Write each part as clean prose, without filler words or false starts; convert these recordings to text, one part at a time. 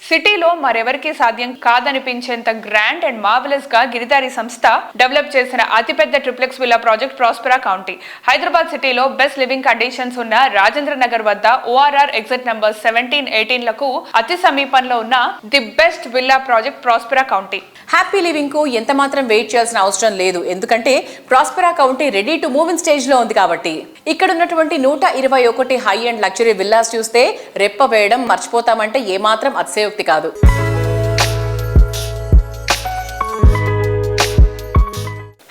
సిటీలో మరెవరికి సాధ్యం కాదనిపించేంత grand and marvellous గా గిరిదారి సంస్థ డెవలప్ చేసిన అతిపెద్ద triplex villa project Prospera county. Hyderabad సిటీలో బెస్ట్ లివింగ్ కండిషన్స్ ఉన్న రాజేంద్ర నగర్ వద్ద ఓఆర్ఆర్ ఎగ్జిట్ నంబర్ 17-18 లకు అతి సమీపంలో ఉన్న the best villa project Prospera county. Happy living కు ఎంత మాత్రం వెయిట్ చేయాల్సిన అవసరం లేదు, ఎందుకంటే Prospera county ready to move in stage లో ఉంది కాబట్టి. ఇక్కడ ఉన్నటువంటి 121 హై అండ్ లగ్జరీ విల్లాస్ చూస్తే రెప్ప వేయడం మర్చిపోతామంటే ఏమాత్రం అతిశయోక్తి కాదు.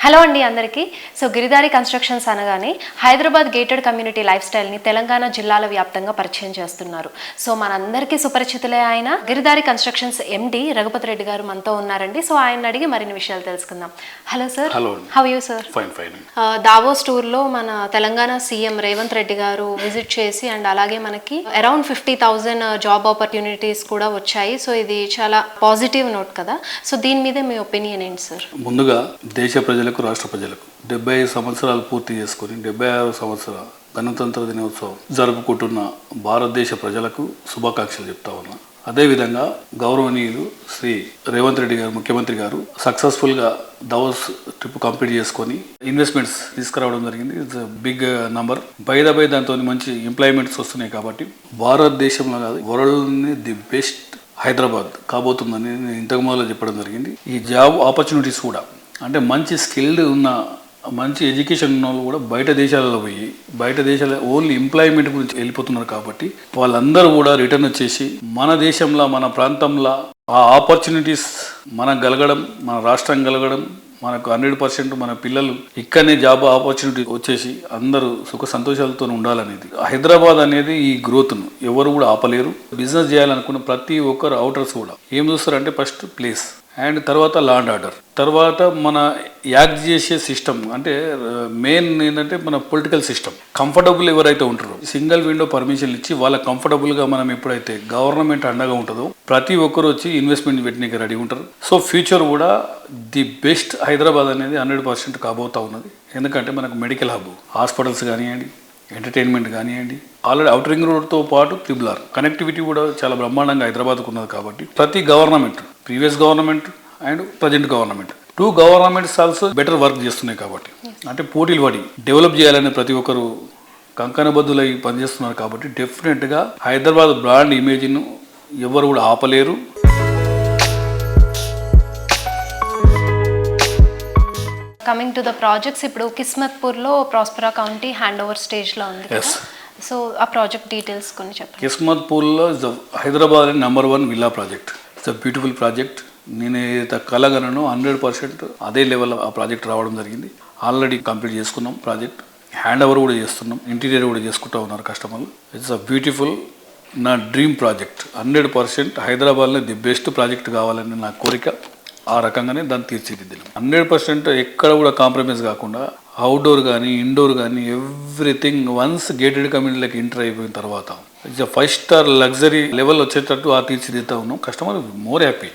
హలో అండి అందరికీ. సో గిరిదారి కన్స్ట్రక్షన్స్ అనగానే హైదరాబాద్ గేటెడ్ కమ్యూనిటీ లైఫ్ స్టైల్ని తెలంగాణ జిల్లాల వ్యాప్తంగా పరిచయం చేస్తున్నారు. సో మనందరికీ సుపరిచితులే ఆయన గిరిదారి కన్స్ట్రక్షన్స్ ఎండి రఘుపతి రెడ్డి గారు మనతో ఉన్నారండి. సో ఆయన అడిగి మరిన్ని విషయాలు తెలుసుకుందాం. Hello sir. How you sir? Davos టూర్లో మన తెలంగాణ సీఎం రేవంత్ రెడ్డి గారు విజిట్ చేసి అండ్ అలాగే మనకి అరౌండ్ 50,000 జాబ్ ఆపర్చునిటీస్ కూడా వచ్చాయి. సో ఇది చాలా పాజిటివ్ నోట్ కదా. సో దీని మీద మీ ఒపీనియన్ ఏంటి సార్? ముందుగా దేశ ప్రజలకు, రాష్ట్ర ప్రజలకు 75 సంవత్సరాలు పూర్తి చేసుకుని 76వ సంవత్సర గణతంత్ర దినోత్సవం జరుపుకుంటున్న భారతదేశ ప్రజలకు శుభాకాంక్షలు చెప్తా ఉన్నా. అదేవిధంగా గౌరవనీయులు శ్రీ రేవంత్ రెడ్డి గారు, ముఖ్యమంత్రి గారు సక్సెస్ఫుల్గా దావోస్ ట్రిప్ కంప్లీట్ చేసుకొని ఇన్వెస్ట్మెంట్స్ తీసుకురావడం జరిగింది. It's big number. బై దాంతో మంచి ఎంప్లాయ్మెంట్స్ వస్తున్నాయి కాబట్టి భారతదేశంలో కాదు వరల్డ్ని ది బెస్ట్ హైదరాబాద్ కాబోతుందని నేను ఇంతకు మొదలు చెప్పడం జరిగింది. ఈ జాబ్ ఆపర్చునిటీస్ కూడా అంటే మంచి స్కిల్డ్ ఉన్న, మంచి ఎడ్యుకేషన్ ఉన్న వాళ్ళు కూడా బయట దేశాలలో పోయి బయట దేశాల ఓన్లీ ఎంప్లాయ్మెంట్ గురించి వెళ్ళిపోతున్నారు కాబట్టి వాళ్ళందరూ కూడా రిటర్న్ వచ్చేసి మన దేశంలో, మన ప్రాంతంలో ఆ ఆపర్చునిటీస్ మనకు కలగడం, మన రాష్ట్రం కలగడం, మనకు 100% మన పిల్లలు ఇక్కడనే జాబ్ ఆపర్చునిటీ వచ్చేసి అందరూ సుఖ సంతోషాలతో ఉండాలనేది. హైదరాబాద్ అనేది ఈ గ్రోత్ను ఎవరు కూడా ఆపలేరు. బిజినెస్ చేయాలనుకున్న ప్రతి ఒక్కరు అవుటర్స్ కూడా ఏం చూస్తారంటే ఫస్ట్ ప్లేస్ అండ్ తర్వాత లా అండ్ ఆర్డర్, తర్వాత మన యాక్ట్ చేసే సిస్టమ్, అంటే మెయిన్ ఏంటంటే మన పొలిటికల్ సిస్టమ్. కంఫర్టబుల్ ఎవరైతే ఉంటారో సింగిల్ విండో పర్మిషన్లు ఇచ్చి వాళ్ళకి కంఫర్టబుల్గా మనం ఎప్పుడైతే గవర్నమెంట్ అండగా ఉంటుందో ప్రతి ఒక్కరు వచ్చి ఇన్వెస్ట్మెంట్ పెట్టడానికి రెడీ ఉంటారు. సో ఫ్యూచర్ కూడా ది బెస్ట్ హైదరాబాద్ అనేది 100% కాబోతా ఉన్నది. ఎందుకంటే మనకు మెడికల్ హబ్, హాస్పిటల్స్ కానివ్వండి, ఎంటర్టైన్మెంట్ కానివ్వండి, ఆల్రెడీ అవుటర్ రింగ్ రోడ్తో పాటు త్రిబుల్ కనెక్టివిటీ కూడా చాలా బ్రహ్మాండంగా హైదరాబాద్కు ఉన్నది. కాబట్టి ప్రతి government, previous government and present government, 2 governments also better work చేస్తున్నాయి. కాబట్టి అంటే పోటీలు పడి డెవలప్ చేయాలని ప్రతి ఒక్కరు కంకణబద్దులై పనిచేస్తున్నారు. కాబట్టి డెఫినెట్గా హైదరాబాద్ బ్రాండ్ ఇమేజ్ను ఎవరు కూడా ఆపలేరు. కమింగ్ టు ద ప్రాజెక్ట్స్, ఇప్పుడు కిస్మత్పూర్లో ప్రాస్పెరా కౌంటీ హ్యాండ్ ఓవర్ స్టేజ్లో ఉంది. సో ఆ ప్రాజెక్ట్ డీటెయిల్స్ కొన్ని చెప్పండి. కిస్మత్పూర్లో Hyderabad #1 villa project. It's a beautiful project. నేను ఏదైతే కలగనను 100% అదే లెవెల్ ఆ ప్రాజెక్ట్ రావడం జరిగింది. ఆల్రెడీ కంప్లీట్ చేసుకున్నాం ప్రాజెక్ట్, హ్యాండ్ ఓవర్ కూడా చేస్తున్నాం, ఇంటీరియర్ కూడా చేసుకుంటూ ఉన్నారు కస్టమర్లు. ఇట్స్ అ బ్యూటిఫుల్, నా డ్రీమ్ ప్రాజెక్ట్. 100% హైదరాబాద్లో ది బెస్ట్ ప్రాజెక్ట్ కావాలని నా కోరిక. ఆ రకంగానే దాన్ని తీర్చిదిద్దాం. 100% ఎక్కడ కూడా కాంప్రమైజ్ కాకుండా అవుట్డోర్ కానీ ఇండోర్ కానీ ఎవ్రీథింగ్ వన్స్ గేటెడ్ కమ్యూనిటీలోకి ఎంటర్ అయిపోయిన తర్వాత ఇట్స్ 5 స్టార్ లగ్జరీ లెవెల్ వచ్చేటట్టు ఆ తీర్చిదిద్దా ఉన్నాం. Customer more happy.